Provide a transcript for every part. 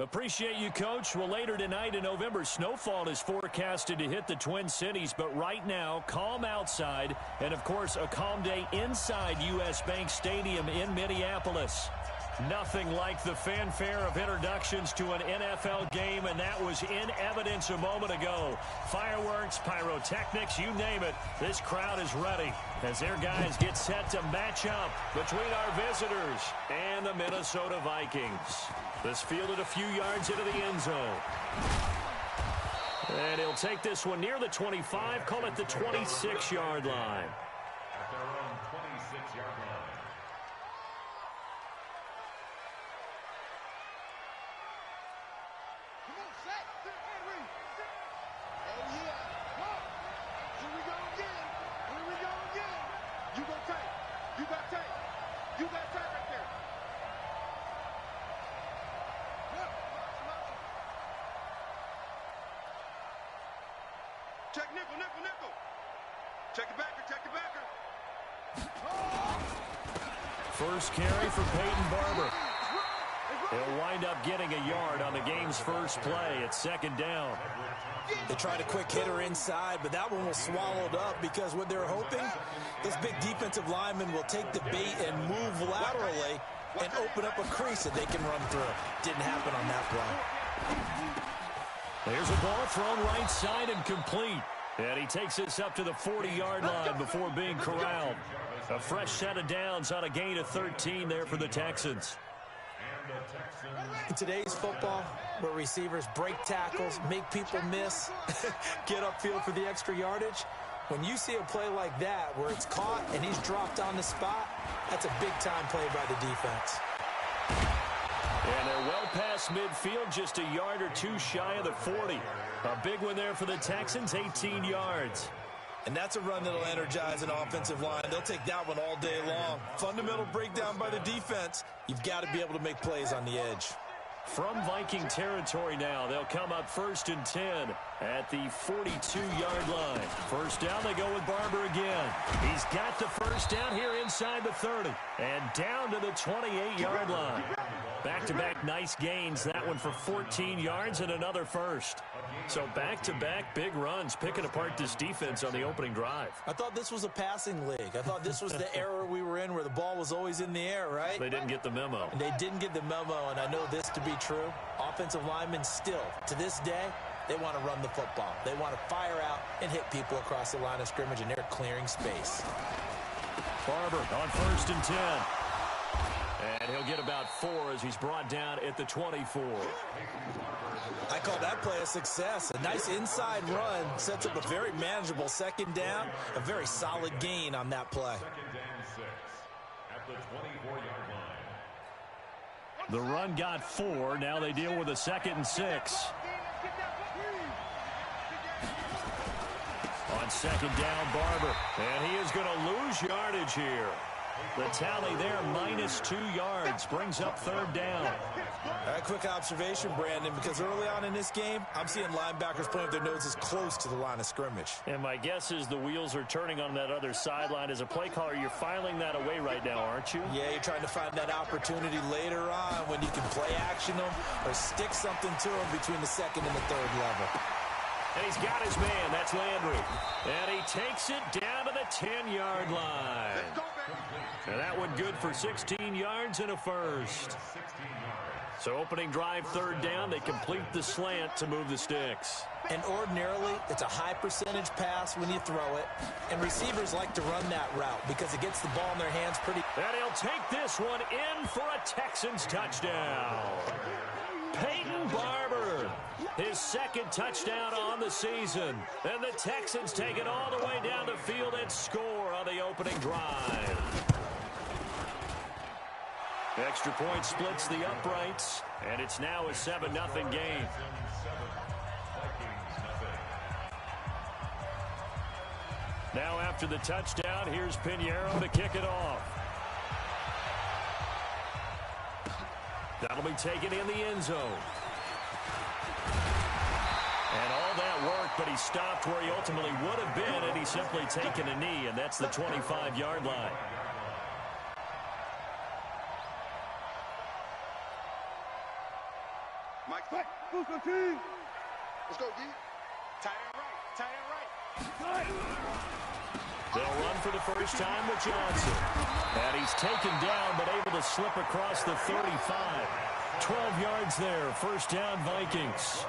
Appreciate you, Coach. Well, later tonight, a November snowfall is forecasted to hit the Twin Cities, but right now, calm outside, and, of course, a calm day inside U.S. Bank Stadium in Minneapolis. Nothing like the fanfare of introductions to an NFL game, and that was in evidence a moment ago. Fireworks, pyrotechnics, you name it. This crowd is ready as their guys get set to match up between our visitors and the Minnesota Vikings. This fielded a few yards into the end zone. And he'll take this one near the 25, call it the 26-yard line. At their own 26-yard line. Check nickel, nickel, nickel. Check the backer, check the backer. First carry for Peyton Barber. He'll wind up getting a yard on the game's first play. It's second down. They tried a quick hitter inside, but that one was swallowed up because what they're hoping, this big defensive lineman will take the bait and move laterally and open up a crease that they can run through. Didn't happen on that play. There's a ball thrown right side and complete. And he takes this up to the 40-yard line before being corralled. A fresh set of downs on a gain of 13 there for the Texans. In today's football, where receivers break tackles, make people miss, get upfield for the extra yardage, when you see a play like that where it's caught and he's dropped on the spot, that's a big-time play by the defense. And they're well past midfield, just a yard or two shy of the 40. A big one there for the Texans, 18 yards. And that's a run that'll energize an offensive line. They'll take that one all day long. Fundamental breakdown by the defense. You've got to be able to make plays on the edge. From Viking territory now, they'll come up 1st and 10 at the 42-yard line. First down, they go with Barber again. He's got the first down here inside the 30 and down to the 28-yard line. Back-to-back nice gains, that one for 14 yards and another first. So back-to-back big runs, picking apart this defense on the opening drive. I thought this was a passing league. I thought this was the era we were in where the ball was always in the air, right? They didn't get the memo. They didn't get the memo, and I know this to be true. Offensive linemen still, to this day, they want to run the football. They want to fire out and hit people across the line of scrimmage, and they're clearing space. Barber on 1st and 10. And he'll get about 4 as he's brought down at the 24. I call that play a success. A nice inside run sets up a very manageable second down. A very solid gain on that play. Second down 6 at the 24-yard line. The run got 4. Now they deal with a 2nd and 6. On second down, Barber. And he is going to lose yardage here. The tally there, -2 yards, brings up 3rd down. A quick observation, Brandon, because early on in this game, I'm seeing linebackers putting up their noses close to the line of scrimmage. And my guess is the wheels are turning on that other sideline. As a play caller, you're filing that away right now, aren't you? Yeah, you're trying to find that opportunity later on when you can play action them or stick something to them between the 2nd and the 3rd level. And he's got his man. That's Landry. And he takes it down to the 10-yard line. And that one good for 16 yards and a first. So opening drive, 3rd down. They complete the slant to move the sticks. And ordinarily, it's a high percentage pass when you throw it. And receivers like to run that route because it gets the ball in their hands pretty. And he'll take this one in for a Texans touchdown. Peyton Barber, his 2nd touchdown on the season. And the Texans take it all the way down the field and score on the opening drive. Extra point splits the uprights, and it's now a 7-0 game. Now after the touchdown, here's Pinheiro to kick it off. That'll be taken in the end zone. And all that work, but he stopped where he ultimately would have been, and he's simply taken a knee, and that's the 25-yard line. Mike, let's go, D. Tight end right. They'll run for the first time with Johnson. And he's taken down, but able to slip across the 35. 12 yards there. First down, Vikings.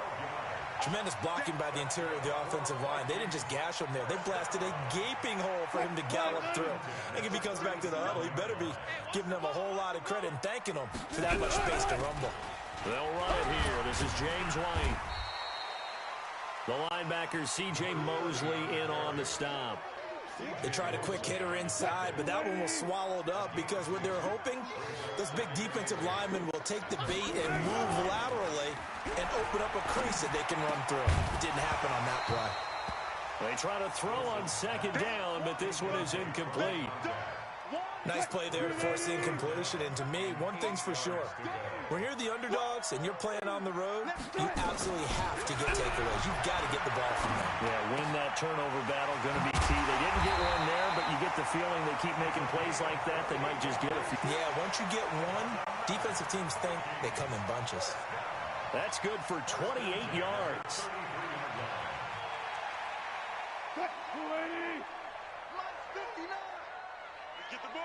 Tremendous blocking by the interior of the offensive line. They didn't just gash him there. They blasted a gaping hole for him to gallop through. I think if he comes back to the huddle, he better be giving them a whole lot of credit and thanking them for that much space to rumble. They'll run it here. This is James White. The linebacker, C.J. Mosley, in on the stop. They tried a quick hitter inside, but that one was swallowed up because what they're hoping, those big defensive linemen will take the bait and move laterally and open up a crease that they can run through. It didn't happen on that play. They try to throw on second down, but this one is incomplete. Nice play there to force the incompletion, and to me, one thing's for sure. When you're the underdogs and you're playing on the road, you absolutely have to get takeaways. You've got to get the ball from them. Yeah, win that turnover battle, going to be key. They didn't get one there, but you get the feeling they keep making plays like that, they might just get a few. Yeah, once you get one, defensive teams think they come in bunches. That's good for 28 yards. Get the ball.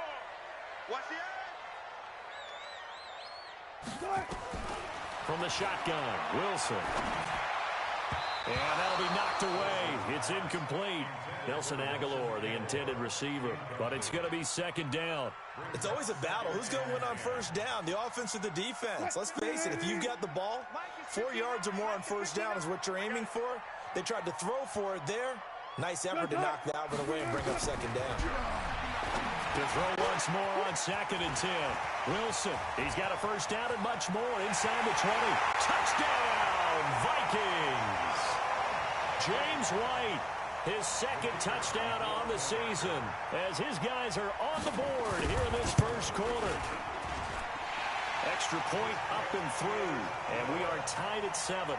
Watch the eye. From the shotgun, Wilson. And that'll be knocked away. It's incomplete. Nelson Aguilar, the intended receiver. But it's going to be second down. It's always a battle. Who's going to win on first down, the offense or the defense? Let's face it, if you've got the ball, 4 yards or more on first down is what you're aiming for. They tried to throw for it there. Nice effort to knock that one away and bring up second down. To throw once more on second and 10. Wilson, he's got a first down and much more inside the 20. Touchdown, Vikings! James White, his second touchdown on the season as his guys are on the board here in this first quarter. Extra point up and through, and we are tied at 7.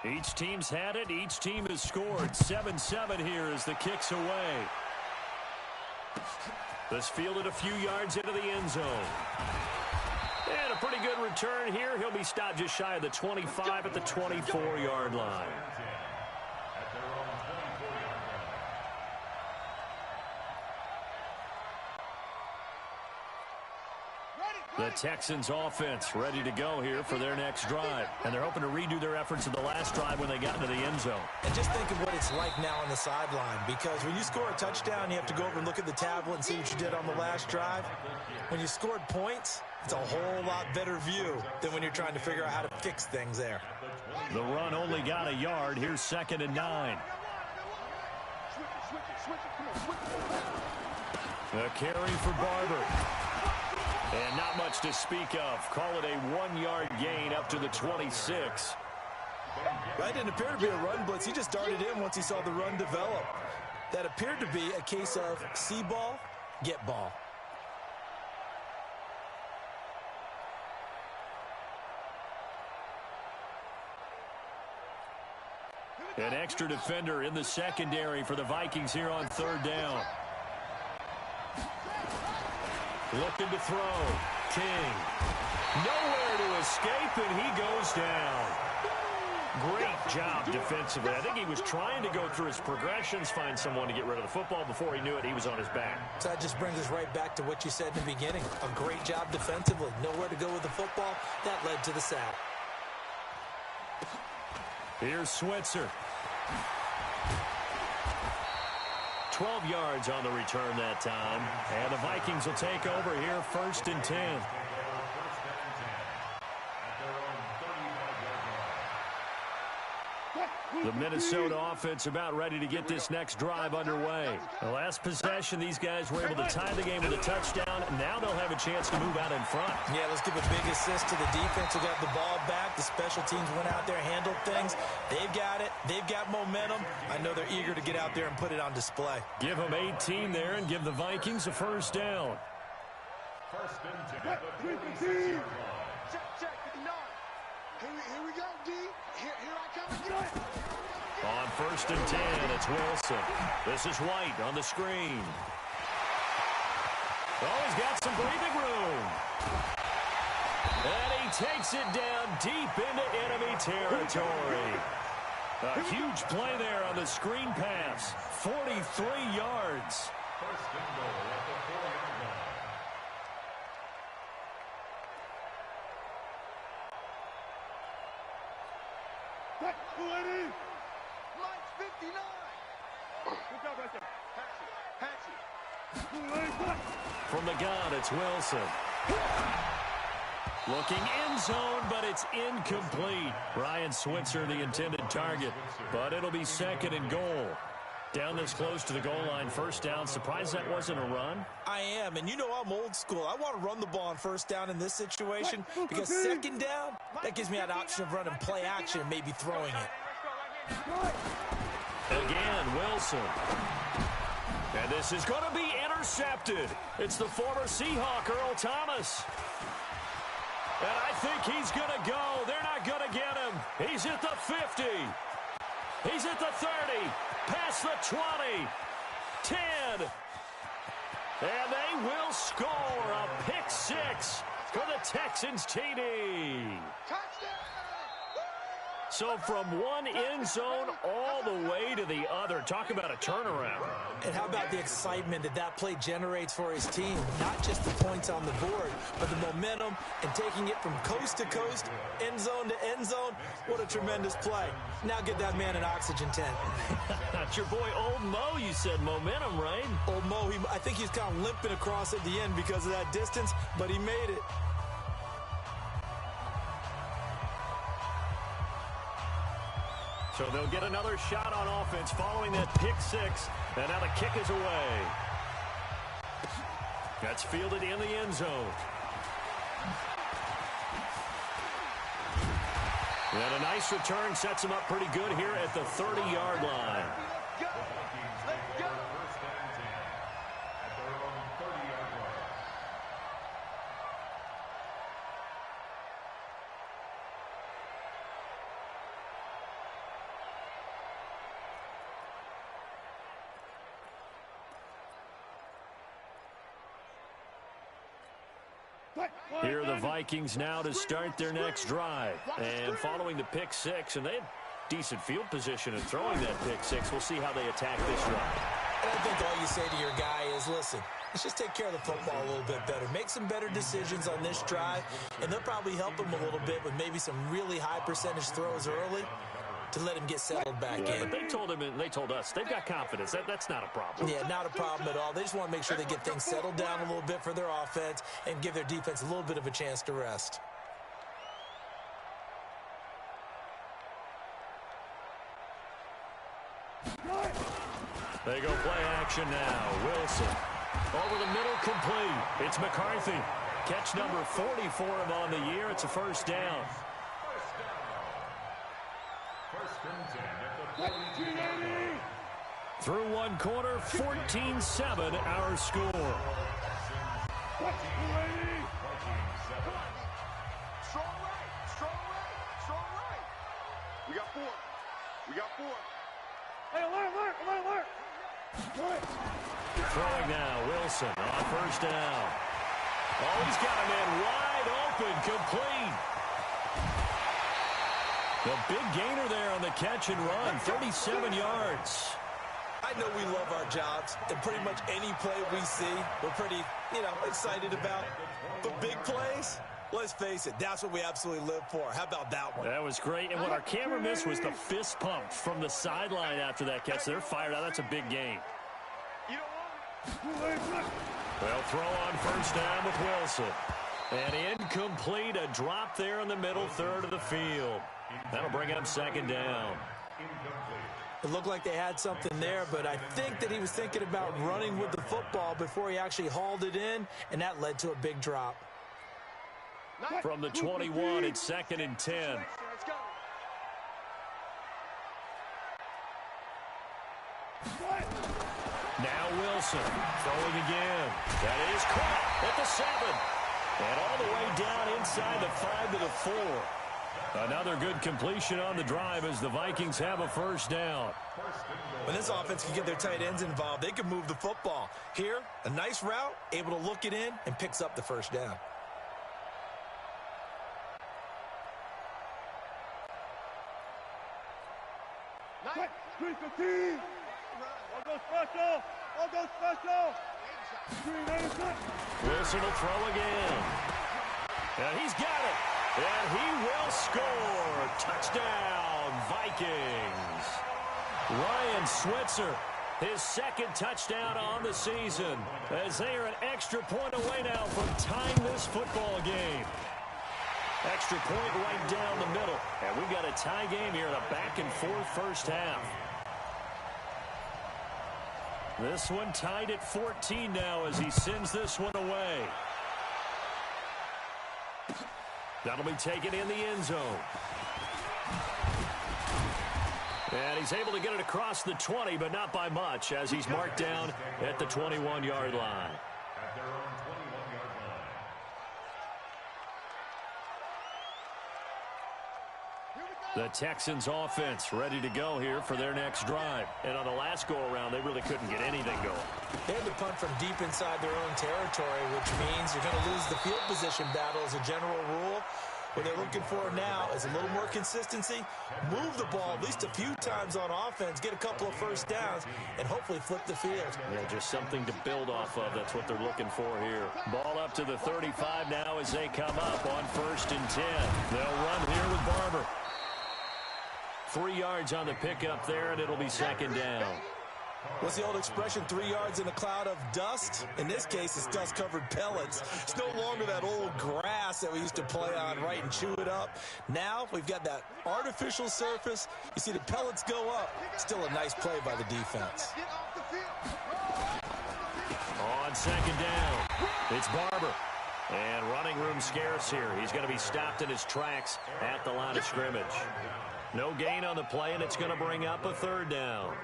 Each team's had it. Each team has scored. 7-7 here as the kick's away. This fielded a few yards into the end zone. And a pretty good return here. He'll be stopped just shy of the 25 at the 24-yard line. The Texans offense ready to go here for their next drive. And they're hoping to redo their efforts of the last drive when they got into the end zone. And just think of what it's like now on the sideline, because when you score a touchdown, you have to go over and look at the tablet and see what you did on the last drive. When you scored points, it's a whole lot better view than when you're trying to figure out how to fix things there. The run only got a yard. Here's 2nd and 9. A carry for Barber. And not much to speak of. Call it a 1-yard gain up to the 26. Right, didn't appear to be a run blitz. He just darted in once he saw the run develop. That appeared to be a case of see ball, get ball. An extra defender in the secondary for the Vikings here on 3rd down. Looking to throw. King. Nowhere to escape, and he goes down. Great job defensively. I think he was trying to go through his progressions, find someone to get rid of the football. Before he knew it, he was on his back. So that just brings us right back to what you said in the beginning. A great job defensively. Nowhere to go with the football. That led to the sack. Here's Switzer. 12 yards on the return that time. And the Vikings will take over here 1st and 10. The Minnesota offense about ready to get this next drive underway. The last possession, these guys were able to tie the game with a touchdown. Now they'll have a chance to move out in front. Yeah, let's give a big assist to the defense who got the ball back. The special teams went out there, handled things. They've got it. They've got momentum. I know they're eager to get out there and put it on display. Give them 18 there and give the Vikings a first down. First and 10. Check, 59. Here we go, D. Here I come again. On first and 10. It's Wilson. This is White on the screen. Oh, he's got some breathing room. And he takes it down deep into enemy territory. A huge play there on the screen pass. 43 yards. First and goal at the 4-yard line. Lights 59. Good job right there. Hatch it. From the gun, it's Wilson. Looking end zone, but it's incomplete. Ryan Switzer, the intended target, but it'll be second and goal. Down this close to the goal line, first down. Surprised that wasn't a run? I am, and you know I'm old school. I want to run the ball on first down in this situation because second down, that gives me an option of running play action and maybe throwing it. Again, Wilson. And this is going to be intercepted. It's the former Seahawk, Earl Thomas. And I think he's going to go. They're not going to get him. He's at the 50. He's at the 30. Past the 20. 10. And they will score a pick six for the Texans TD. So from one end zone all the way to the other. Talk about a turnaround. And how about the excitement that that play generates for his team? Not just the points on the board, but the momentum and taking it from coast to coast, end zone to end zone. What a tremendous play. Now get that man an oxygen tent. That's your boy Old Mo, you said. Momentum, right? Old Mo, I think he's kind of limping across at the end because of that distance, but he made it. So they'll get another shot on offense following that pick six. And now the kick is away. That's fielded in the end zone. And a nice return sets him up pretty good here at the 30-yard line. Here are the Vikings now to start their next drive. And following the pick six, and they had decent field position in throwing that pick six. We'll see how they attack this drive. And I think all you say to your guy is, listen, let's just take care of the football a little bit better. Make some better decisions on this drive, and they'll probably help him a little bit with maybe some really high percentage throws early to let him get settled back in. But they told him and they told us they've got confidence. That's not a problem. Yeah, not a problem at all. They just want to make sure they get things settled down a little bit for their offense and give their defense a little bit of a chance to rest. They go play action now. Wilson over the middle, complete. It's McCarthy. Catch number 40 for him on the year. It's a first down. Through one quarter, 14-7 our score. Strong right, strong right, strong right. We got four. We got four. Hey, alert. Throwing now, Wilson on first down. Oh, he's got a man wide open, complete. The big gainer there on the catch and run, 37 yards. I know we love our jobs, and pretty much any play we see, we're pretty, excited about. But big plays, let's face it, that's what we absolutely live for. How about that one? That was great, and what our camera missed was the fist pump from the sideline after that catch. They're fired out. That's a big gain. They'll throw on first down with Wilson. And incomplete, a drop there in the middle third of the field. That'll bring up second down. It looked like they had something there, but I think that he was thinking about running with the football before he actually hauled it in, and that led to a big drop. From the 21, it's second and 10. Now Wilson throwing again. That is caught at the 7. And all the way down inside the 5 to the 4. Another good completion on the drive as the Vikings have a first down. When this offense can get their tight ends involved, they can move the football. Here, a nice route, able to look it in, and picks up the first down. Wilson will throw again. And he's got it. And he will score. Touchdown, Vikings. Ryan Switzer, his second touchdown on the season, as they are an extra point away now from tying this football game. Extra point right down the middle. And we've got a tie game here in a back-and-forth first half. This one tied at 14 now as he sends this one away. That'll be taken in the end zone. And he's able to get it across the 20, but not by much, as he's marked down at the 21-yard line. At their own 21-yard line. The Texans offense ready to go here for their next drive. And on the last go-around, they really couldn't get anything going. They had to punt from deep inside their own territory, which means you're going to lose the field position battle as a general rule. What they're looking for now is a little more consistency, move the ball at least a few times on offense, get a couple of first downs, and hopefully flip the field. Yeah, just something to build off of. That's what they're looking for here. Ball up to the 35 now as they come up on 1st and 10. They'll run here with Barber. 3 yards on the pickup there, and it'll be second down. What's the old expression, 3 yards in a cloud of dust? In this case, it's dust-covered pellets. It's no longer that old grass that we used to play on, right, and chew it up. Now we've got that artificial surface. You see the pellets go up. Still a nice play by the defense. On second down, it's Barber. And running room scarce here. He's going to be stopped in his tracks at the line of scrimmage. No gain on the play, and it's going to bring up a third down.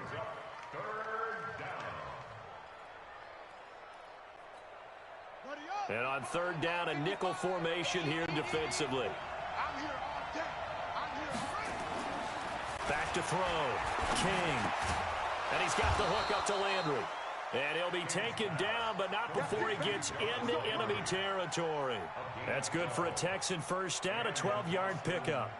And on third down, a nickel formation here defensively. Back to throw. King. And he's got the hook up to Landry. And he'll be taken down, but not before he gets into enemy territory. That's good for a Texan first down, a 12-yard pickup.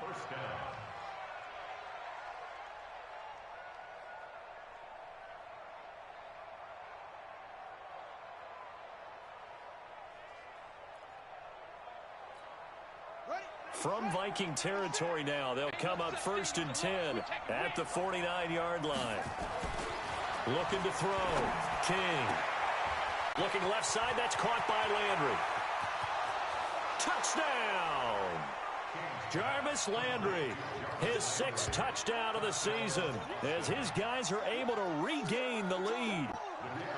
From Viking territory now, they'll come up 1st and 10 at the 49-yard line. Looking to throw. King. Looking left side. That's caught by Landry. Touchdown! Jarvis Landry, his 6th touchdown of the season, as his guys are able to regain the lead.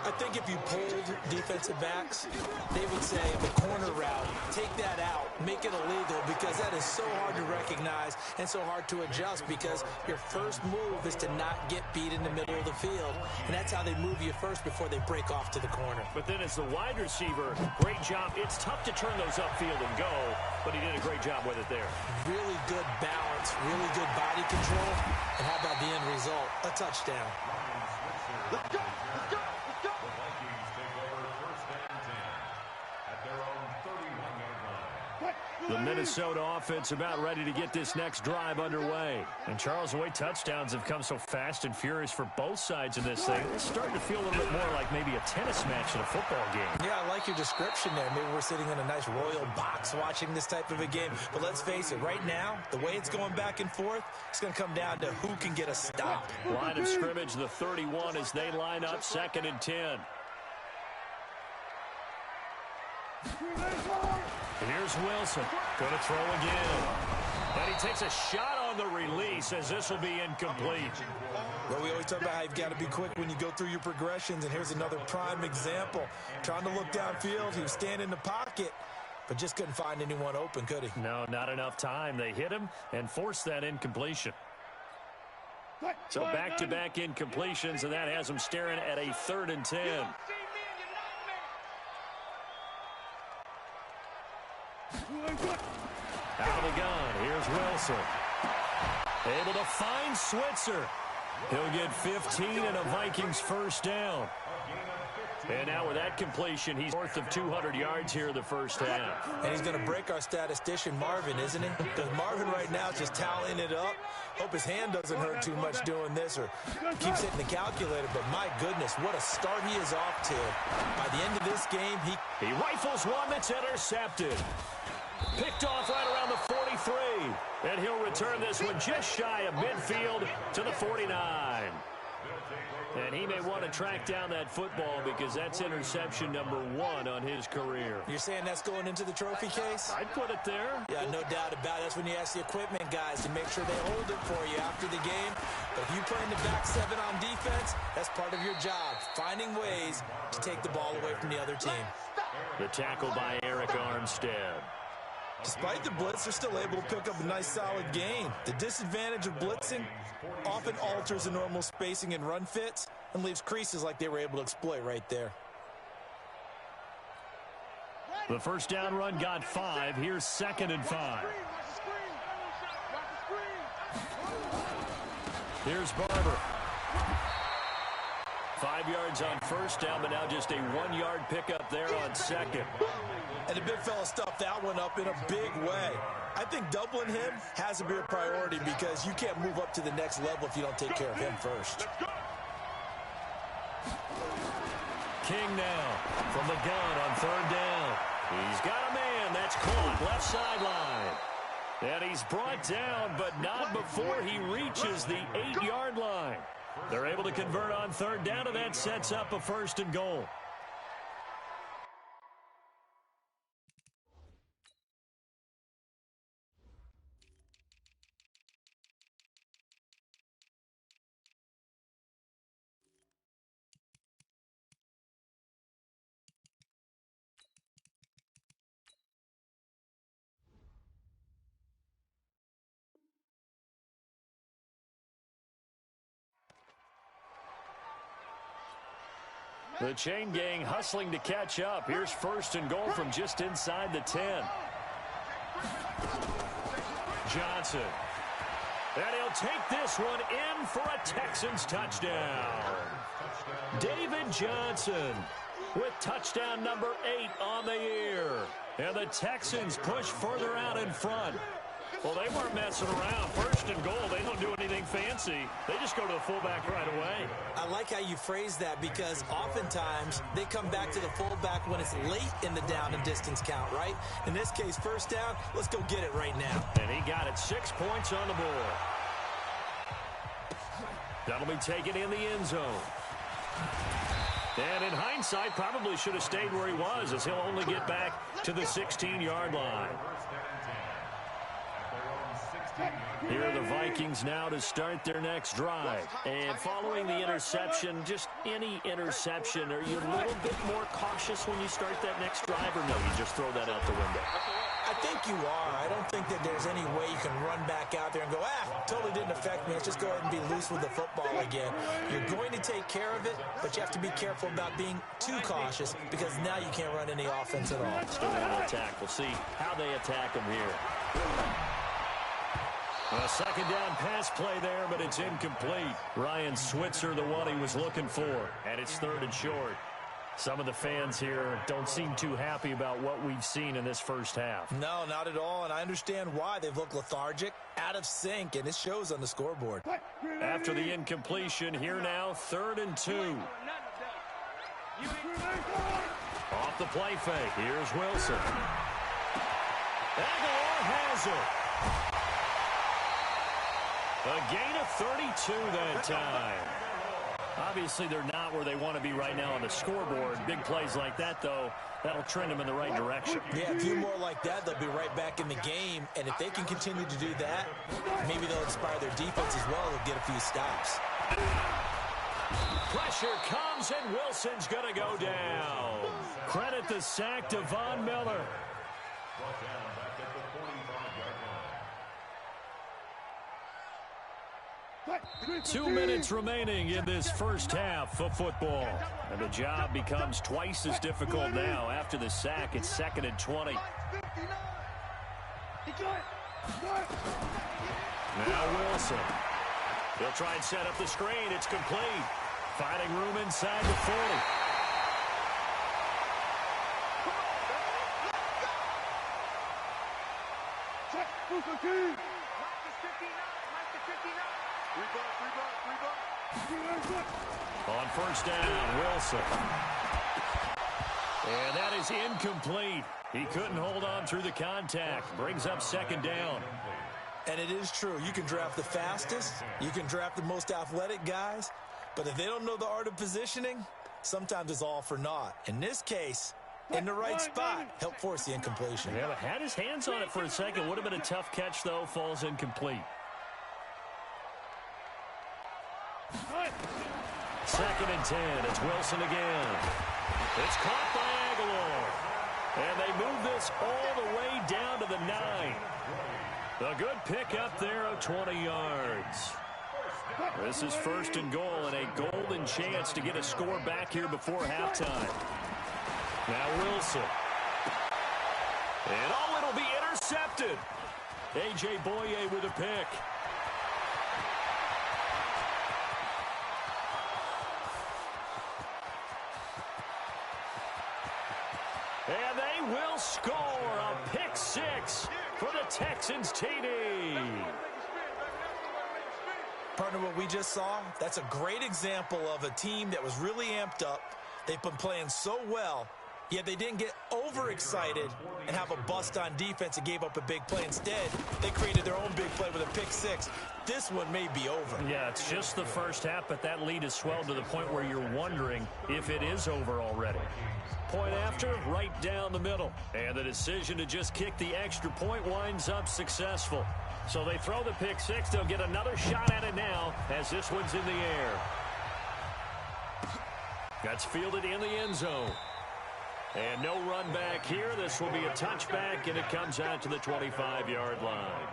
I think if you polled defensive backs, they would say the corner route, take that out, make it illegal, because that is so hard to recognize and so hard to adjust, because your first move is to not get beat in the middle of the field, and that's how they move you first before they break off to the corner. But then as the wide receiver, great job. It's tough to turn those upfield and go, but he did a great job with it there. Really good balance, really good body control, and how about the end result? A touchdown. Let's go! Let's go! Let's go! The Vikings take over 1st and 10 at their own 31-yard line. The Minnesota offense about ready to get this next drive underway. And Charles, the way touchdowns have come so fast and furious for both sides of this thing, it's starting to feel a little bit more like maybe a tennis match in a football game. Yeah, I like your description there. Maybe we're sitting in a nice royal box watching this type of a game. But let's face it, right now, the way it's going back and forth, it's going to come down to who can get a stop. Line of scrimmage, the 31 as they line up 2nd and 10. Here's Wilson, going to throw again. And he takes a shot on the release as this will be incomplete. Well, we always talk about how you've got to be quick when you go through your progressions, and here's another prime example. Trying to look downfield, he was standing in the pocket, but just couldn't find anyone open, could he? No, not enough time. They hit him and forced that incompletion. So back-to-back incompletions, and that has him staring at a 3rd and 10. Out of the gun. Here's Wilson. Wilson. Able to find Switzer. He'll get 15 and a Vikings first down. And now with that completion, he's north of 200 yards here in the first half. And he's going to break our statistician, Marvin, isn't he? Because Marvin right now is just tallying it up. Hope his hand doesn't hurt too much doing this or keeps hitting the calculator. But my goodness, what a start he is off to. By the end of this game, he rifles one that's intercepted. Picked off right around the 43. And he'll return this one just shy of midfield to the 49. And he may want to track down that football because that's interception number 1 on his career. You're saying that's going into the trophy case? I'd put it there. Yeah, no doubt about it. That's when you ask the equipment guys to make sure they hold it for you after the game. But if you play in the back 7 on defense, that's part of your job, finding ways to take the ball away from the other team. The tackle by Arik Armstead. Despite the blitz, they're still able to pick up a nice, solid gain. The disadvantage of blitzing often alters the normal spacing and run fits and leaves creases like they were able to exploit right there. The first down run got 5. Here's 2nd and 5. Here's Barber. 5 yards on first down, but now just a 1-yard pickup there on 2nd. And the big fella stuffed that one up in a big way. I think doubling him has to be a priority because you can't move up to the next level if you don't take care of him first. King now from the gun on 3rd down. He's got a man that's caught left sideline. And he's brought down, but not before he reaches the 8-yard line. They're able to convert on 3rd down, and that sets up a 1st and goal. The chain gang hustling to catch up. Here's 1st and goal from just inside the 10. Johnson. And he'll take this one in for a Texans touchdown. David Johnson with touchdown number 8 on the year. And the Texans push further out in front. Well, they weren't messing around. 1st and goal, they don't do anything fancy. They just go to the fullback right away. I like how you phrase that because oftentimes they come back to the fullback when it's late in the down and distance count, right? In this case, 1st down, let's go get it right now. And he got it. 6 points on the board. That'll be taken in the end zone. And in hindsight, probably should have stayed where he was as he'll only get back to the 16-yard line. Here are the Vikings now to start their next drive. And following the interception, just any interception, are you a little bit more cautious when you start that next drive, or no, you just throw that out the window? I think you are. I don't think that there's any way you can run back out there and go, totally didn't affect me. Let's just go ahead and be loose with the football again. You're going to take care of it, but you have to be careful about being too cautious because now you can't run any offense at all. Still on the attack. We'll see how they attack him here. A 2nd down pass play there, but it's incomplete. Ryan Switzer, the one he was looking for, and it's 3rd and short. Some of the fans here don't seem too happy about what we've seen in this first half. No, not at all, and I understand why. They've looked lethargic, out of sync, and it shows on the scoreboard. After the incompletion, here now, 3rd and 2. Off the play fake, here's Wilson. Aguilar has it. A gain of 32 that time. Obviously, they're not where they want to be right now on the scoreboard. Big plays like that, though, that'll trend them in the right direction. Yeah, a few more like that, they'll be right back in the game. And if they can continue to do that, maybe they'll inspire their defense as well. They'll get a few stops. Pressure comes, and Wilson's going to go down. Credit the sack to Von Miller. 2 minutes remaining in this first half of football. And the job becomes twice as difficult now. After the sack, it's 2nd and 20. Now Wilson. He'll try and set up the screen. It's complete. Finding room inside the 40. On first down, Wilson. And that is incomplete. He couldn't hold on through the contact. Brings up second down. And it is true. You can draft the fastest. You can draft the most athletic guys. But if they don't know the art of positioning, sometimes it's all for naught. In this case, in the right spot, helped force the incompletion. Yeah, but had his hands on it for a second. Would have been a tough catch, though. Falls incomplete. Second and 10. It's Wilson again. It's caught by Aguilar. And they move this all the way down to the 9. A good pickup there of 20 yards. This is first and goal and a golden chance to get a score back here before halftime. Now Wilson. And it'll be intercepted. A.J. Boye with a pick. And they will score a pick six for the Texans TD. Partner, what we just saw, that's a great example of a team that was really amped up. They've been playing so well, yet they didn't get overexcited and have a bust on defense and gave up a big play. Instead, they created their own big play with a pick six. This one may be over. Yeah, it's just the first half, but that lead has swelled to the point where you're wondering if it is over already. Point after, right down the middle. And the decision to just kick the extra point winds up successful. So they throw the pick six. They'll get another shot at it now as this one's in the air. That's fielded in the end zone. And no run back here. This will be a touchback, and it comes out to the 25-yard line.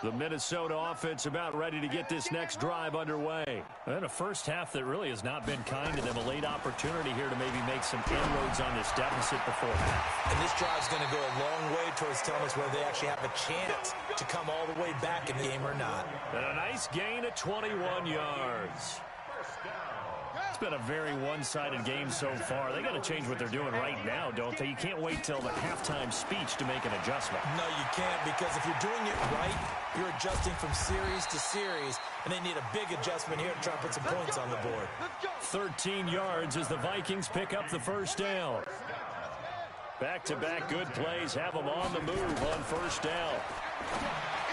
The Minnesota offense about ready to get this next drive underway. And a first half that really has not been kind to them. A late opportunity here to maybe make some inroads on this deficit before half. And this drive's going to go a long way towards telling us whether they actually have a chance to come all the way back in the game or not. And a nice gain of 21 yards. It's been a very one-sided game so far. They got to change what they're doing right now, don't they? You can't wait till the halftime speech to make an adjustment. No, you can't, because if you're doing it right, you're adjusting from series to series, and they need a big adjustment here to try and put some points on the board. 13 yards as the Vikings pick up the first down. Back-to-back good plays have them on the move on first down.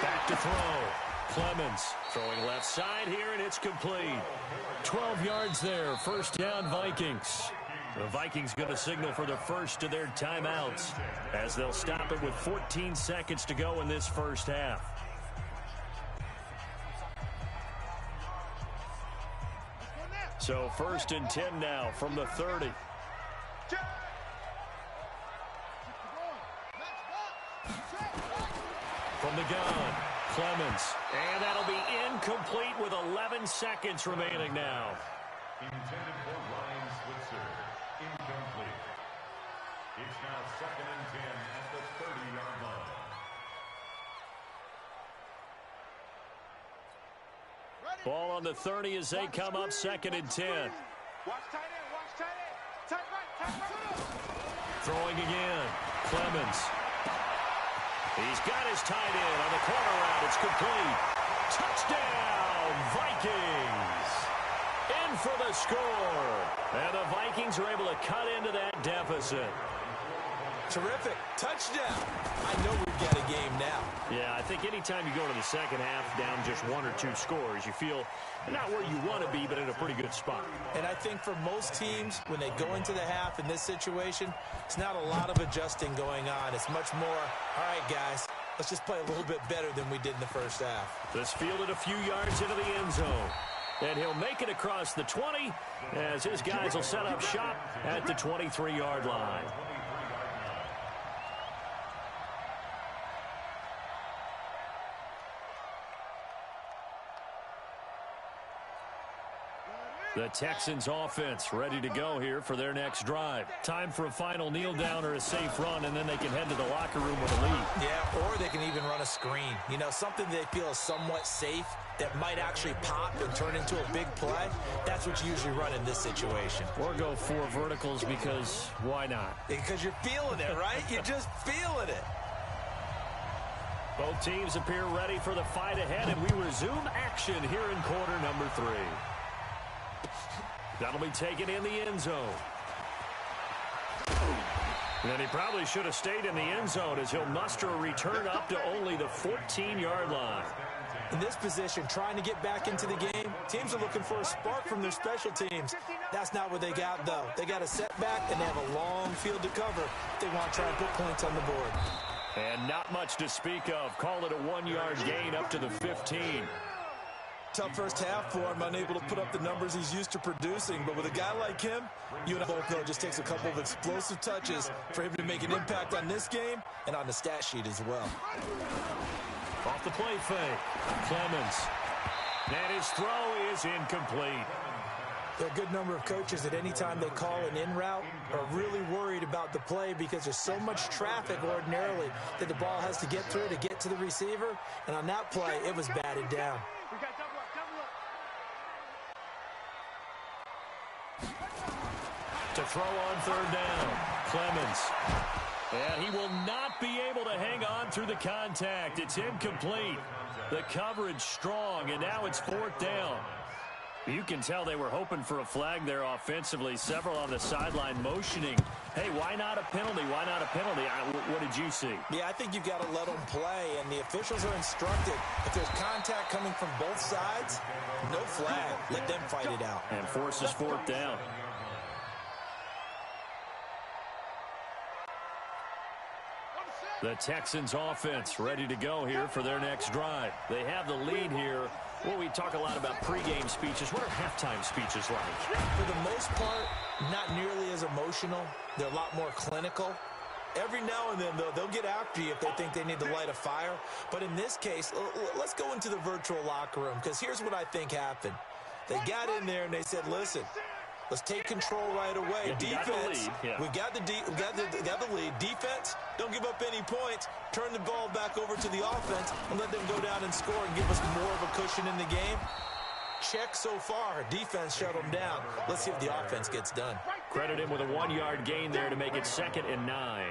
Back to throw. Clemens throwing left side here, and it's complete. 12 yards there, first down Vikings. The Vikings going to signal for the first of their timeouts as they'll stop it with 14 seconds to go in this first half. So first and 10 now from the 30. From the gun, Clemens. And that'll be incomplete with 11 seconds remaining now. Intended for Ryan Switzer. Incomplete. It's now second and 10 at the 30-yard line. Ball on the 30 as they come up second and 10. Watch tight end, watch tight end. Tight right. Throwing again, Clemens. He's got his tight end on the corner route. It's complete. Touchdown, Vikings. In for the score. And the Vikings are able to cut into that deficit. Terrific. Touchdown. I know we've got a game now. Yeah, I think anytime you go to the second half down just 1 or 2 scores, you feel not where you want to be, but in a pretty good spot. And I think for most teams, when they go into the half in this situation, it's not a lot of adjusting going on. It's much more, all right, guys, let's just play a little bit better than we did in the first half. This fielded a few yards into the end zone. And he'll make it across the 20 as his guys will set up shop at the 23-yard line. The Texans offense ready to go here for their next drive. Time for a final kneel down or a safe run, and then they can head to the locker room with a lead. Yeah, or they can even run a screen. You know, something they feel is somewhat safe that might actually pop and turn into a big play. That's what you usually run in this situation. Or go 4 verticals because why not? Because you're feeling it, right? You're just feeling it. Both teams appear ready for the fight ahead, and we resume action here in quarter number 3. That'll be taken in the end zone. And he probably should have stayed in the end zone as he'll muster a return up to only the 14-yard line. In this position, trying to get back into the game, teams are looking for a spark from their special teams. That's not what they got, though. They got a setback, and they have a long field to cover if they want to try and put points on the board. And not much to speak of. Call it a 1-yard gain up to the 15. Tough first half for him, unable to put up the numbers he's used to producing. But with a guy like him, you and I both know it just takes a couple of explosive touches for him to make an impact on this game and on the stat sheet as well. Off the play fake, Clemens. And his throw is incomplete. There are a good number of coaches that any time they call an in route are really worried about the play because there's so much traffic ordinarily that the ball has to get through to get to the receiver. And on that play, it was batted down. To throw on third down, Clemens. And he will not be able to hang on through the contact. It's incomplete. The coverage strong, and now it's 4th down. You can tell they were hoping for a flag there offensively. Several on the sideline motioning. Hey, why not a penalty? Why not a penalty? What did you see? Yeah, I think you've got to let them play, and the officials are instructed. If there's contact coming from both sides, no flag. Let them fight it out. And forces 4th down. The Texans offense ready to go here for their next drive. They have the lead here. Well, we talk a lot about pregame speeches. What are halftime speeches like? For the most part, not nearly as emotional. They're a lot more clinical. Every now and then, though, they'll get after you if they think they need to light a fire. But in this case, let's go into the virtual locker room, because here's what I think happened. They got in there and they said, listen, let's take control right away. Defense, we got the lead. Defense, don't give up any points. Turn the ball back over to the offense and let them go down and score and give us more of a cushion in the game. Check so far. Defense shut them down. Let's see if the offense gets done. Credit him with a 1-yard gain there to make it 2nd and 9.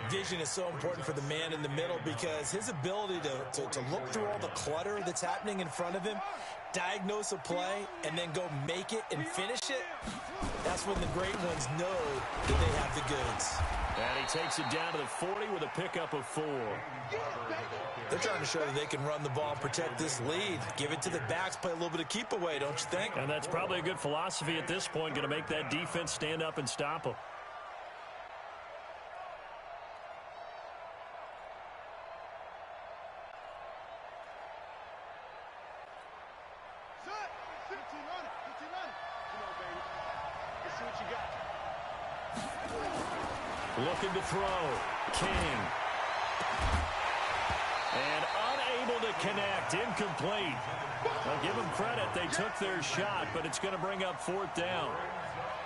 Vision is so important for the man in the middle because his ability to look through all the clutter that's happening in front of him, diagnose a play, and then go make it and finish it, that's when the great ones know that they have the goods. And he takes it down to the 40 with a pickup of 4. They're trying to show that they can run the ball and protect this lead. Give it to the backs, play a little bit of keep away, don't you think? And that's probably a good philosophy at this point, going to make that defense stand up and stop them. Looking to throw. King. And unable to connect. Incomplete. I'll give them credit. They took their shot, but it's going to bring up 4th down.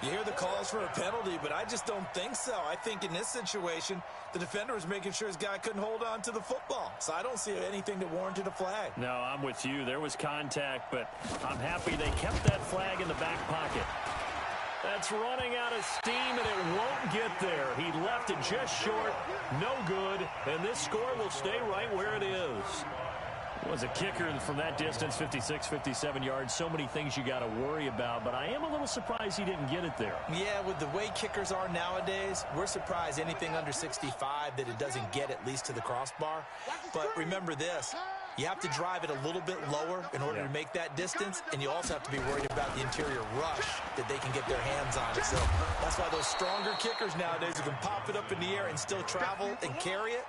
You hear the calls for a penalty, but I just don't think so. I think in this situation, the defender was making sure his guy couldn't hold on to the football. So I don't see anything that warranted a flag. No, I'm with you. There was contact, but I'm happy they kept that flag in the back pocket. That's running out of steam, and it won't get there. He left it just short. No good, and this score will stay right where it is. Was a kicker from that distance, 56, 57 yards. So many things you got to worry about, but I am a little surprised he didn't get it there. Yeah, with the way kickers are nowadays, we're surprised anything under 65 that it doesn't get at least to the crossbar. But remember this, you have to drive it a little bit lower in order to make that distance, and you also have to be worried about the interior rush that they can get their hands on it. So that's why those stronger kickers nowadays who can pop it up in the air and still travel and carry it,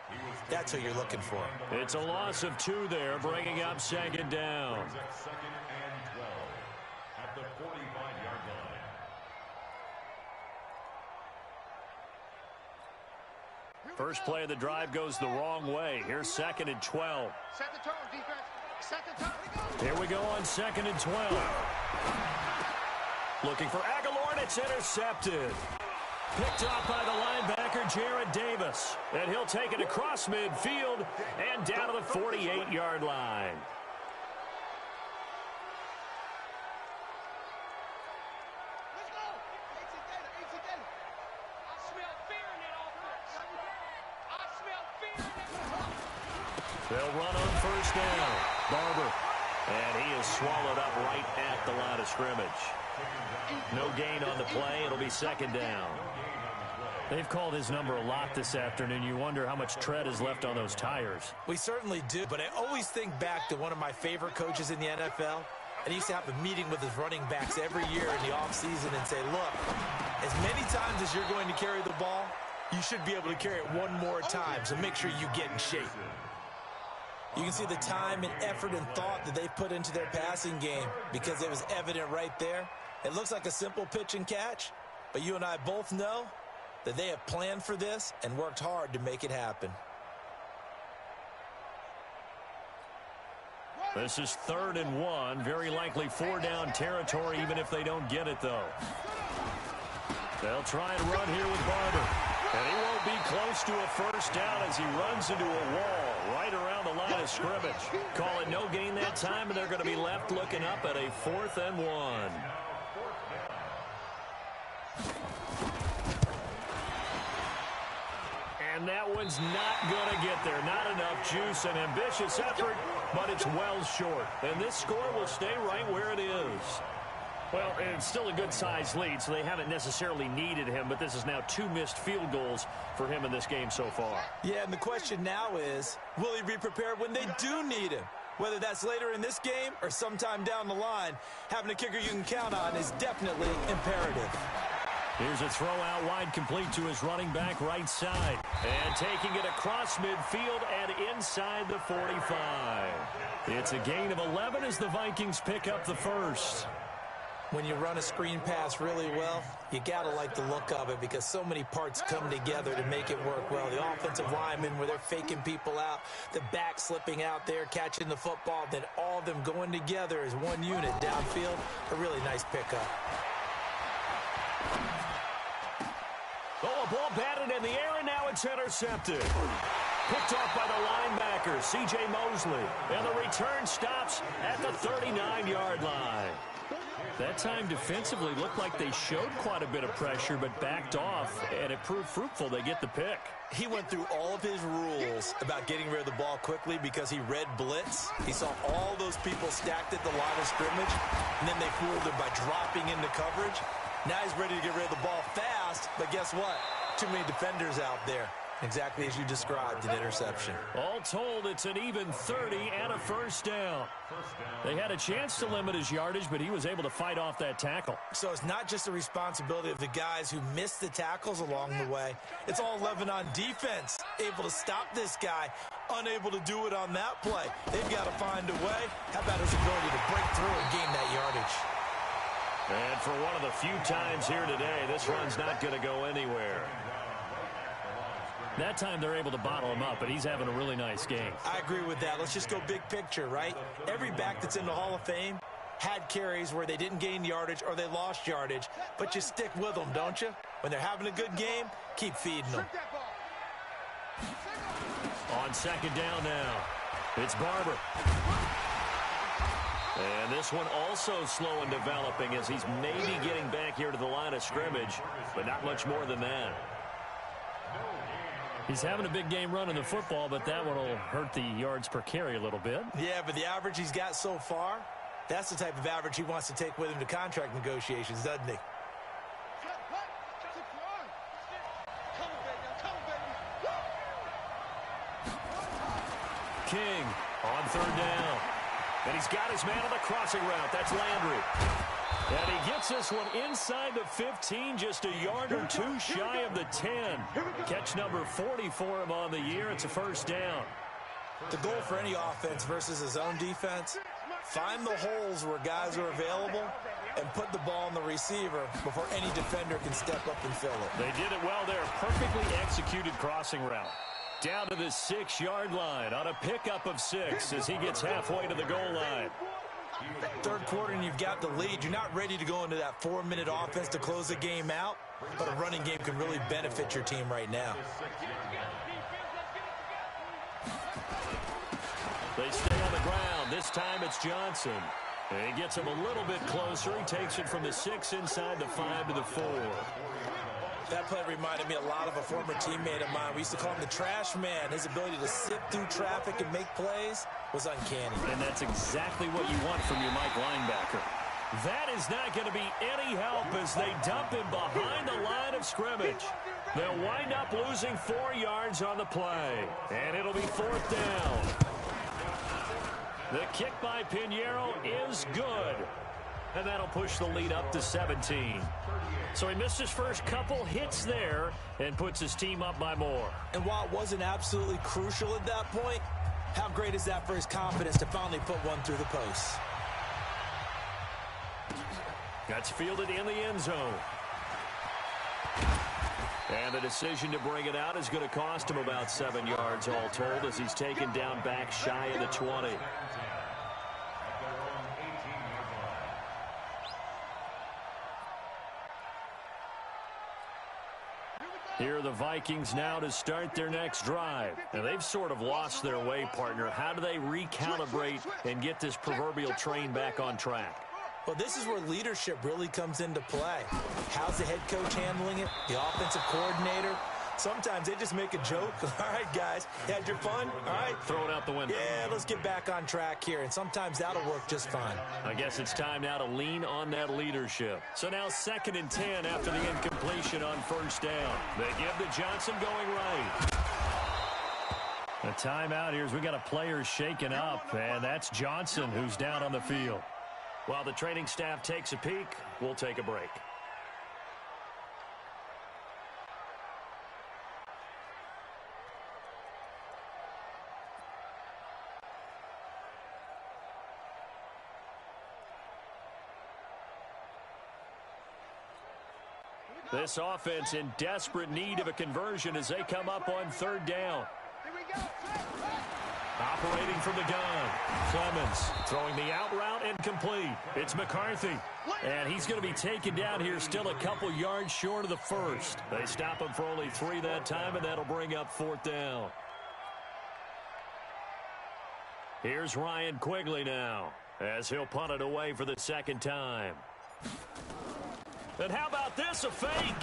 that's who you're looking for. It's a loss of 2 there, bringing up second down. Second and 12 at the 45-yard line. First play of the drive goes the wrong way. Here's second and 12. Set the tone, defense. Set the tone. Here we go on second and 12. Looking for Aguilar, and it's intercepted. Picked off by the linebacker, Jared Davis. And he'll take it across midfield and down to the 48-yard line. Let's go. I smell fear in that offense. I smell fear in that offense. They'll run on first down. Barber. And he is swallowed up right at the line of scrimmage. No gain on the play. It'll be second down. They've called his number a lot this afternoon. You wonder how much tread is left on those tires. We certainly do, but I always think back to one of my favorite coaches in the NFL. And he used to have a meeting with his running backs every year in the offseason and say, look, as many times as you're going to carry the ball, you should be able to carry it one more time, so make sure you get in shape. You can see the time and effort and thought that they put into their passing game because it was evident right there. It looks like a simple pitch and catch, but you and I both know that they have planned for this and worked hard to make it happen. This is 3rd and 1. Very likely 4-down territory, even if they don't get it, though. They'll try and run here with Barber. And he won't be close to a first down as he runs into a wall right around the line of scrimmage. Call it no gain that time, and they're going to be left looking up at a 4th and 1. And that one's not going to get there. Not enough juice. An ambitious effort, but it's well short. And this score will stay right where it is. Well, it's still a good-sized lead, so they haven't necessarily needed him, but this is now 2 missed field goals for him in this game so far. Yeah, and the question now is, will he be prepared when they do need him? Whether that's later in this game or sometime down the line, having a kicker you can count on is definitely imperative. Here's a throw out wide, complete to his running back right side. And taking it across midfield and inside the 45. It's a gain of 11 as the Vikings pick up the first. When you run a screen pass really well, you got to like the look of it because so many parts come together to make it work well. The offensive linemen where they're faking people out, the back slipping out there, catching the football, then all of them going together as one unit downfield. A really nice pickup. Oh, a ball batted in the air, and now it's intercepted. Picked off by the linebacker, C.J. Mosley. And the return stops at the 39-yard line. That time defensively looked like they showed quite a bit of pressure but backed off, and it proved fruitful. They get the pick. He went through all of his rules about getting rid of the ball quickly because he read blitz. He saw all those people stacked at the line of scrimmage, and then they fooled him by dropping into coverage. Now he's ready to get rid of the ball fast, but guess what? Too many defenders out there. Exactly as you described, an interception. All told, it's an even 30 and a first down. They had a chance to limit his yardage, but he was able to fight off that tackle. So it's not just the responsibility of the guys who missed the tackles along the way. It's all 11 on defense, able to stop this guy, unable to do it on that play. They've got to find a way. How about his ability to break through and gain that yardage? And for one of the few times here today, this run's not going to go anywhere. That time they're able to bottle him up, but he's having a really nice game. I agree with that. Let's just go big picture, right? Every back that's in the Hall of Fame had carries where they didn't gain yardage or they lost yardage, but you stick with them, don't you? When they're having a good game, keep feeding them. On second down now, it's Barber. And this one also slow in developing as he's maybe getting back here to the line of scrimmage, but not much more than that. He's having a big game running the football, but that one will hurt the yards per carry a little bit. Yeah, but the average he's got so far, that's the type of average he wants to take with him to contract negotiations, doesn't he? King on third down. And he's got his man on the crossing route. That's Landry. And he gets this one inside the 15, just a yard or two shy of the 10. Catch number 40 for him on the year. It's a first down. The goal for any offense versus his own defense, find the holes where guys are available and put the ball on the receiver before any defender can step up and fill it. They did it well there. Perfectly executed crossing route. Down to the 6-yard line on a pickup of 6 as he gets halfway to the goal line. Third quarter and you've got the lead. You're not ready to go into that 4-minute offense to close the game out, but a running game can really benefit your team right now. They stay on the ground. This time it's Johnson. And he gets him a little bit closer. He takes it from the 6 inside the 5 to the 4. That play reminded me a lot of a former teammate of mine. We used to call him the trash man. His ability to sift through traffic and make plays was uncanny. And that's exactly what you want from your Mike linebacker. That is not going to be any help as they dump him behind the line of scrimmage. They'll wind up losing 4 yards on the play. And it'll be 4th down. The kick by Pinheiro is good. And that'll push the lead up to 17. So he missed his first couple hits there and puts his team up by more. And while it wasn't absolutely crucial at that point, how great is that for his confidence to finally put one through the post? That's fielded in the end zone. And the decision to bring it out is going to cost him about 7 yards all told as he's taken down back shy of the 20. Here are the Vikings now to start their next drive. And they've sort of lost their way, partner. How do they recalibrate and get this proverbial train back on track? Well, this is where leadership really comes into play. How's the head coach handling it? The offensive coordinator? Sometimes they just make a joke. All right, guys, you had your fun? All right. Throw it out the window. Yeah, let's get back on track here. And sometimes that'll work just fine. I guess it's time now to lean on that leadership. So now 2nd and 10 after the incompletion on first down. They give to Johnson going right. A timeout here as we got a player shaken up, and that's Johnson who's down on the field. While the training staff takes a peek, we'll take a break. This offense in desperate need of a conversion as they come up on 3rd down. Operating from the gun, Clemens throwing the out route and complete. It's McCarthy, and he's going to be taken down here still a couple yards short of the first. They stop him for only 3 that time, and that'll bring up 4th down. Here's Ryan Quigley now as he'll punt it away for the 2nd time. And how about this, a fake?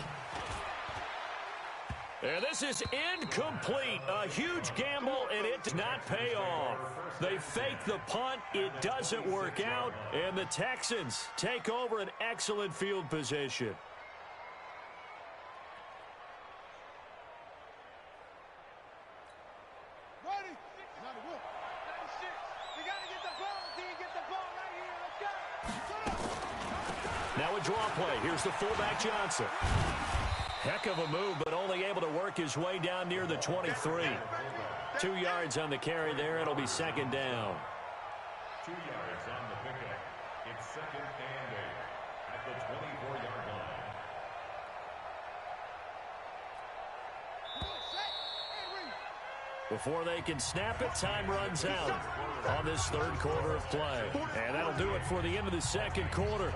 And this is incomplete. A huge gamble, and it did not pay off. They fake the punt. It doesn't work out, and the Texans take over an excellent field position. Now a draw play. Here's the fullback, Johnson. Heck of a move, but only able to work his way down near the 23. 2 yards on the carry there. It'll be 2nd down. 2 yards on the pickup. It's 2nd and 8 at the 24-yard line. Before they can snap it, time runs out on this 3rd quarter of play. And that'll do it for the end of the 2nd quarter.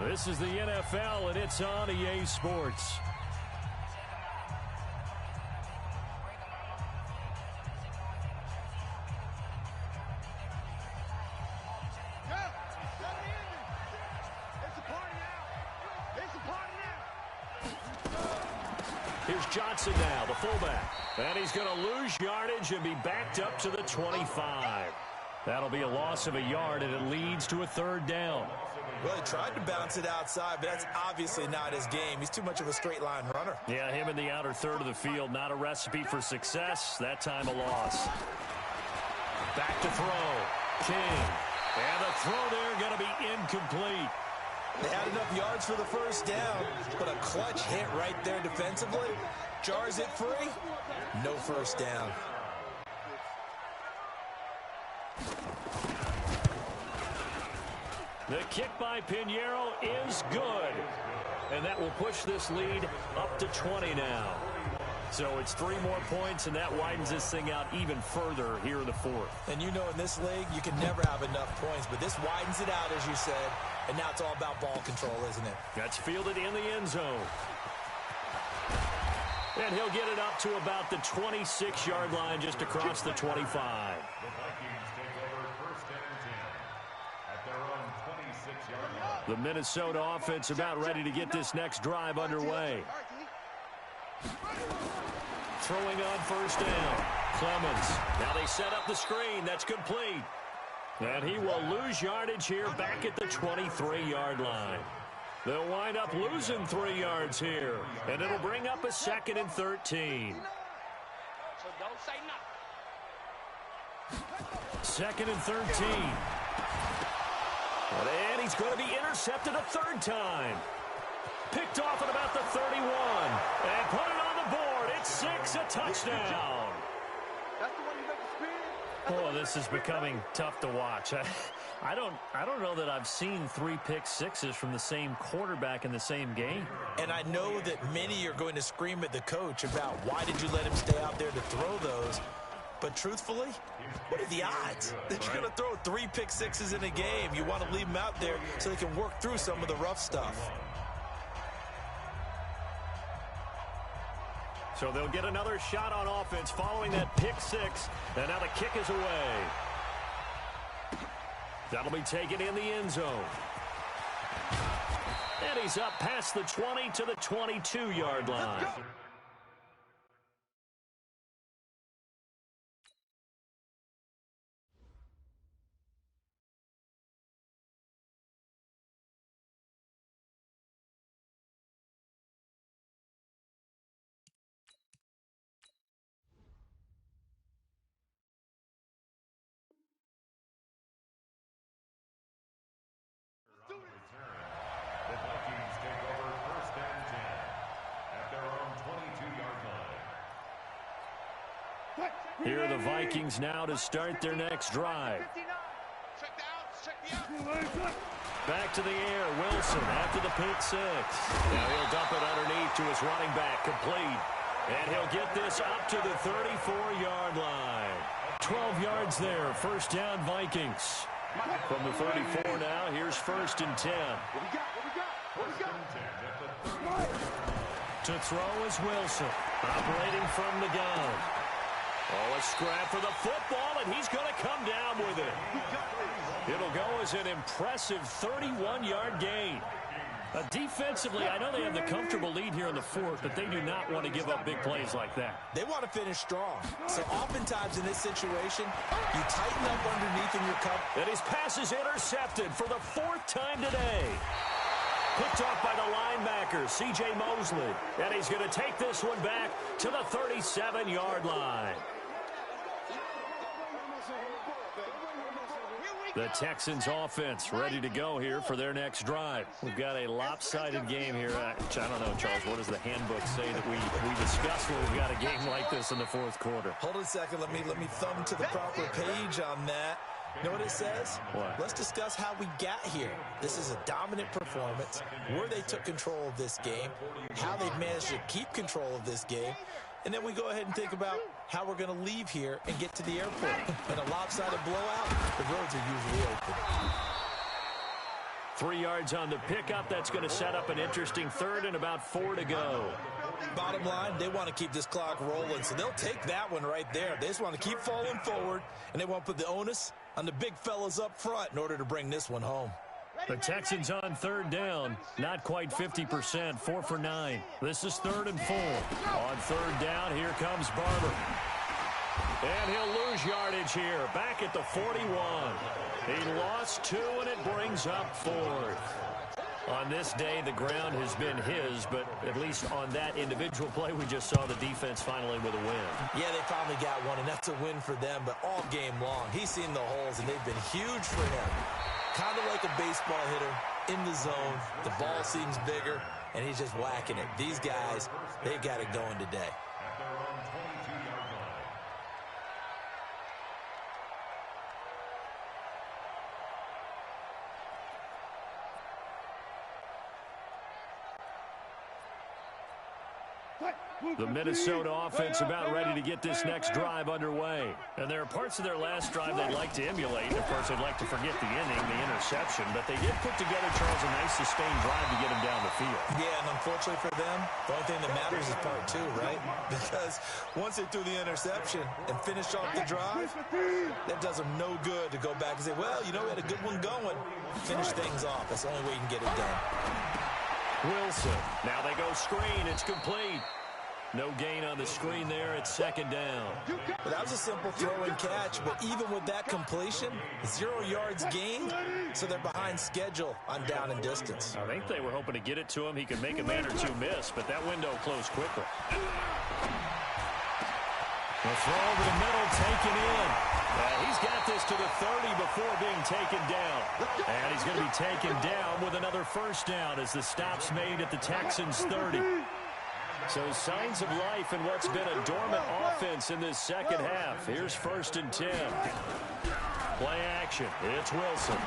This is the NFL, and it's on EA Sports. Here's Johnson now, the fullback. And he's going to lose yardage and be backed up to the 25. That'll be a loss of a yard, and it leads to a third down. Well, he tried to bounce it outside, but that's obviously not his game. He's too much of a straight-line runner. Yeah, him in the outer third of the field, not a recipe for success. That time a loss. Back to throw. King. And the throw there going to be incomplete. They had enough yards for the first down, but a clutch hit right there defensively jars it free. No first down. The kick by Pinheiro is good. And that will push this lead up to 20 now. So it's 3 more points, and that widens this thing out even further here in the fourth. And you know in this league, you can never have enough points, but this widens it out, as you said, and now it's all about ball control, isn't it? That's fielded in the end zone. And he'll get it up to about the 26-yard line just across the 25. The Vikings take over first and 10 at their own 26-yard line. The Minnesota offense about ready to get this next drive underway. Throwing on first down. Clemens. Now they set up the screen. That's complete. And he will lose yardage here back at the 23-yard line. They'll wind up losing 3 yards here. And it'll bring up a 2nd and 13. 2nd and 13. And he's going to be intercepted a 3rd time. Picked off at about the 31. And put it on the board. It's 6, a touchdown. Oh, this is becoming tough to watch. I don't know that I've seen 3 pick sixes from the same quarterback in the same game. And I know that many are going to scream at the coach about why did you let him stay out there to throw those. But truthfully, what are the odds that you're going to throw 3 pick sixes in a game? You want to leave them out there so they can work through some of the rough stuff. So they'll get another shot on offense following that pick 6. And now the kick is away. That'll be taken in the end zone. And he's up past the 20 to the 22-yard line. Here are the Vikings now to start their next drive. Back to the air, Wilson after the pick 6. Now he'll dump it underneath to his running back, complete. And he'll get this up to the 34-yard line. 12 yards there, first down Vikings. From the 34 now, here's 1st and 10. To throw is Wilson, operating from the gun. Oh, a scrap for the football, and he's going to come down with it. It'll go as an impressive 31-yard gain. Defensively, I know they have the comfortable lead here in the fourth, but they do not want to give up big plays like that. They want to finish strong. So oftentimes in this situation, you tighten up underneath in your cup. And his pass is intercepted for the 4th time today. Picked off by the linebacker, C.J. Mosley. And he's going to take this one back to the 37-yard line. The Texans offense ready to go here for their next drive. We've got a lopsided game here. I don't know, Charles, what does the handbook say that we discuss when we've got a game like this in the fourth quarter? Hold on a second. Let me thumb to the proper page on that. You know what it says? What? Let's discuss how we got here. This is a dominant performance, where they took control of this game, how they've managed to keep control of this game, and then we go ahead and think about how we're going to leave here and get to the airport. In a lopsided blowout, the roads are usually open. 3 yards on the pickup. That's going to set up an interesting 3rd and about 4 to go. Bottom line, they want to keep this clock rolling, so they'll take that one right there. They just want to keep falling forward, and they want to put the onus on the big fellas up front in order to bring this one home. The Texans on third down, not quite 50%, 4 for 9. This is 3rd and 4. On third down, here comes Barber. And he'll lose yardage here, back at the 41. He lost 2, and it brings up 4th. On this day, the ground has been his, but at least on that individual play, we just saw the defense finally with a win. Yeah, they finally got one, and that's a win for them, but all game long, he's seen the holes, and they've been huge for him. Kind of like a baseball hitter in the zone. The ball seems bigger, and he's just whacking it. These guys, they've got it going today. The Minnesota offense about ready to get this next drive underway. And there are parts of their last drive they'd like to emulate. Of course, they'd like to forget the inning, the interception. But they did put together, Charles, a nice sustained drive to get him down the field. Yeah, and unfortunately for them, the only thing that matters is part 2, right? Because once they threw the interception and finished off the drive, that does them no good to go back and say, well, you know, we had a good one going. Finish things off. That's the only way you can get it done. Wilson. Now they go screen. It's complete. No gain on the screen there. It's 2nd down. Well, that was a simple throw and catch, but even with that completion, 0 yards gained, so they're behind schedule on down and distance. I think they were hoping to get it to him. He could make a man or 2 miss, but that window closed quickly. The throw over the middle, taken in. He's got this to the 30 before being taken down. And he's going to be taken down with another 1st down as the stop's made at the Texans' 30. So signs of life in what's been a dormant offense in this second half. Here's 1st and 10. Play action. It's Wilson.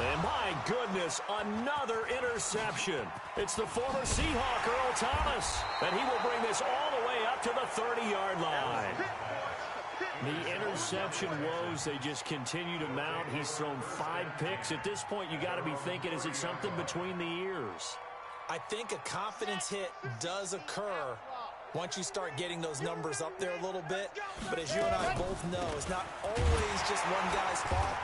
And my goodness, another interception. It's the former Seahawk, Earl Thomas. And he will bring this all the way up to the 30-yard line. The interception woes, they just continue to mount. He's thrown 5 picks. At this point, you got to be thinking, is it something between the ears? I think a confidence hit does occur once you start getting those numbers up there a little bit. But as you and I both know, it's not always just one guy's fault.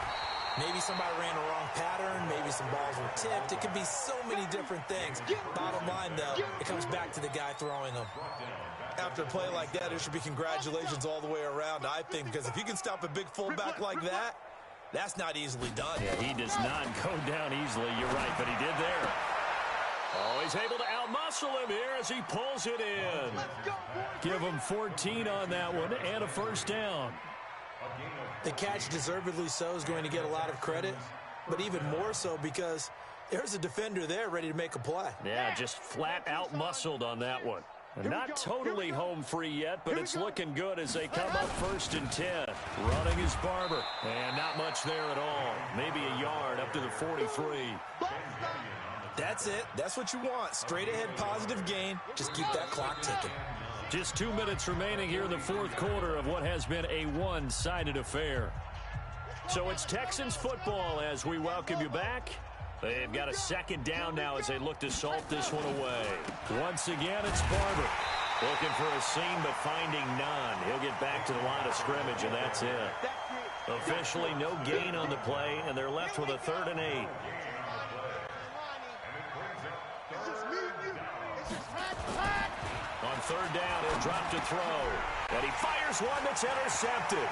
Maybe somebody ran a wrong pattern. Maybe some balls were tipped. It could be so many different things. Bottom line, though, it comes back to the guy throwing them. After a play like that, there should be congratulations all the way around, I think, because if you can stop a big fullback like that, that's not easily done. Yeah, he does not go down easily. You're right, but he did there. Oh, he's able to outmuscle him here as he pulls it in. Give him 14 on that one and a 1st down. The catch, deservedly so, is going to get a lot of credit, but even more so because there's a defender there ready to make a play. Yeah, just flat out muscled on that one. And not totally home free yet, but it's looking good as they come up 1st and 10. Running is Barber, and not much there at all. Maybe a yard up to the 43. That's it. That's what you want. Straight ahead positive gain. Just keep that clock ticking. Just 2 minutes remaining here in the 4th quarter of what has been a one-sided affair. So it's Texans football as we welcome you back. They've got a 2nd down now as they look to salt this one away. Once again, it's Barber. Looking for a seam, but finding none. He'll get back to the line of scrimmage, and that's it. Officially no gain on the play, and they're left with a 3rd and 8. On 3rd down, he'll drop to throw. And he fires one that's intercepted.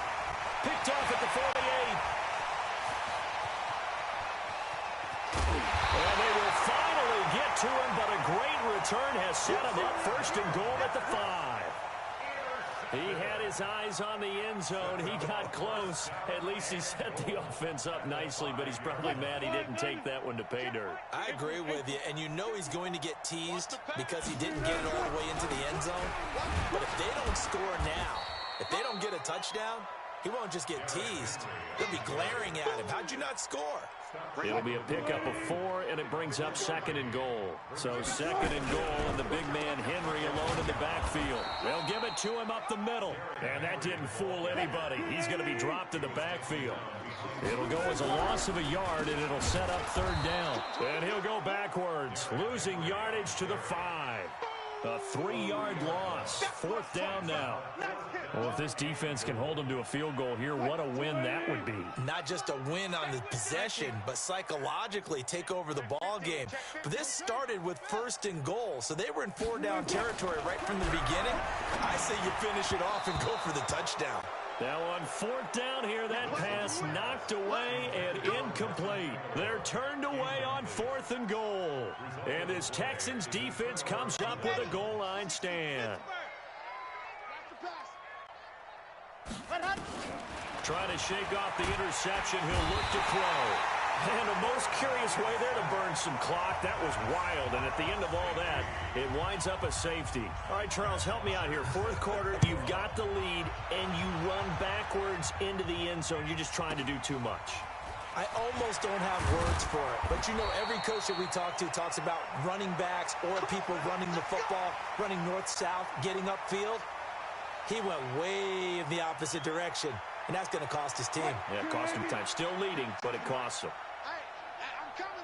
Picked off at the 48. And they will finally get to him, but a great return has set him up 1st and goal at the 5. He had his eyes on the end zone. He got close. At least he set the offense up nicely, but he's probably mad he didn't take that one to pay dirt. I agree with you, and you know he's going to get teased because he didn't get it all the way into the end zone. But if they don't score now, if they don't get a touchdown, he won't just get teased. They'll be glaring at him. How'd you not score? It'll be a pickup of 4, and it brings up 2nd and goal. So 2nd and goal, and the big man Henry alone in the backfield. They'll give it to him up the middle. And that didn't fool anybody. He's going to be dropped in the backfield. It'll go as a loss of a yard, and it'll set up 3rd down. And he'll go backwards, losing yardage to the 5. A 3-yard loss. 4th down now. Well, if this defense can hold them to a field goal here, what a win that would be. Not just a win on the possession, but psychologically take over the ball game. But this started with 1st and goal, so they were in 4-down territory right from the beginning. I say you finish it off and go for the touchdown. Now on 4th down here, that pass knocked away and incomplete. They're turned away on 4th and goal. And this Texans defense comes up with a goal line stand. Trying to shake off the interception, he'll look to throw. And a most curious way there to burn some clock. That was wild, and at the end of all that, it winds up a safety. All right, Charles, help me out here. 4th quarter, you've got the lead, and you run backwards into the end zone. You're just trying to do too much. I almost don't have words for it, but you know every coach that we talk to talks about running backs or people running the football, running north-south, getting upfield. He went way in the opposite direction, and that's going to cost his team. Yeah, it cost him time. Still leading, but it costs him. I'm coming.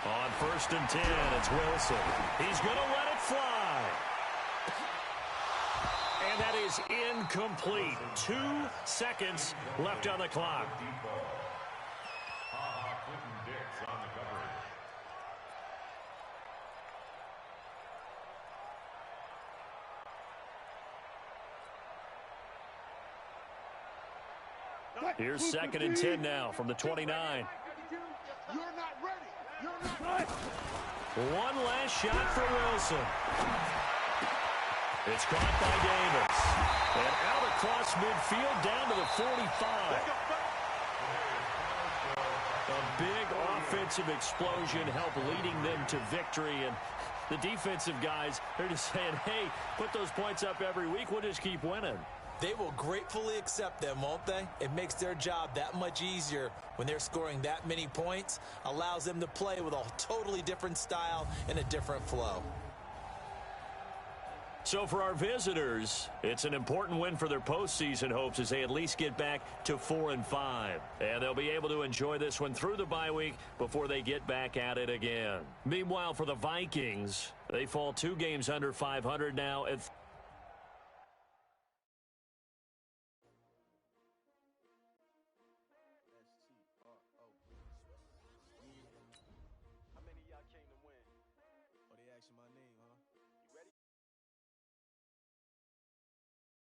On 1st and 10, it's Wilson. He's going to let it fly. And that is incomplete. 2 seconds left on the clock. Here's 2nd and 10 now from the 29. You're not ready. You're not ready. One last shot for Wilson. It's caught by Davis. And out across midfield down to the 45. A big offensive explosion helped leading them to victory. And the defensive guys, they're just saying, hey, put those points up every week. We'll just keep winning. They will gratefully accept them, won't they? It makes their job that much easier when they're scoring that many points. Allows them to play with a totally different style and a different flow. So for our visitors, it's an important win for their postseason hopes as they at least get back to 4-5. And they'll be able to enjoy this one through the bye week before they get back at it again. Meanwhile, for the Vikings, they fall 2 games under 500 now at How many of y'all came to win? Oh, they asking my name.